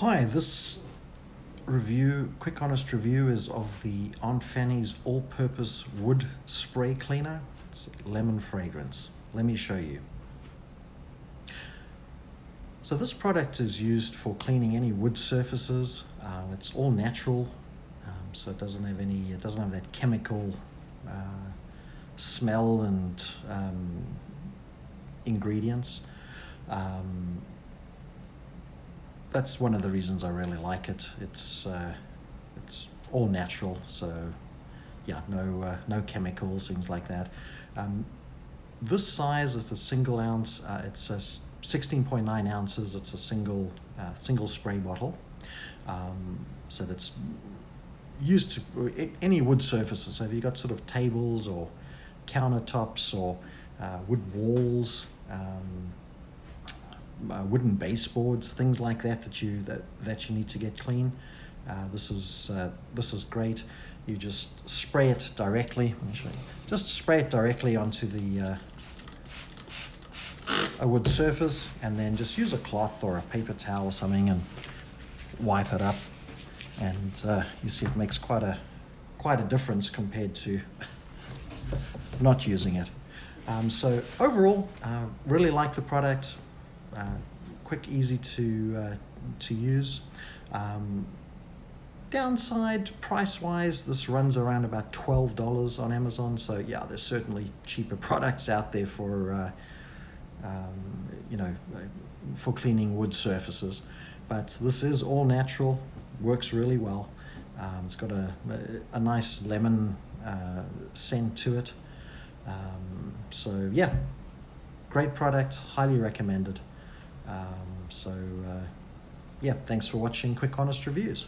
Hi, this quick honest review is of the Aunt Fannie's all-purpose wood spray cleaner. It's lemon fragrance. Let me show you. So this product is used for cleaning any wood surfaces. It's all natural, so it doesn't have that chemical smell and ingredients. That's one of the reasons I really like it. It's all natural, so yeah, no chemicals, things like that. This size is a single ounce. It's a 16.9 ounces. It's a single spray bottle. So that's used to any wood surfaces. So if you've got sort of tables or countertops or wood walls, wooden baseboards, things like that that you need to get clean. This is great. You just spray it directly. Let me show you. Just spray it directly onto the a wood surface, and then just use a cloth or a paper towel or something and wipe it up. And you see it makes quite a difference compared to not using it. So overall, really like the product. Quick, easy to use. Downside, price-wise, this runs around about $12 on Amazon. So yeah, there's certainly cheaper products out there for for cleaning wood surfaces. But this is all natural, works really well. It's got a nice lemon scent to it. So yeah, great product, highly recommended. Yeah, thanks for watching Quick Honest Reviews.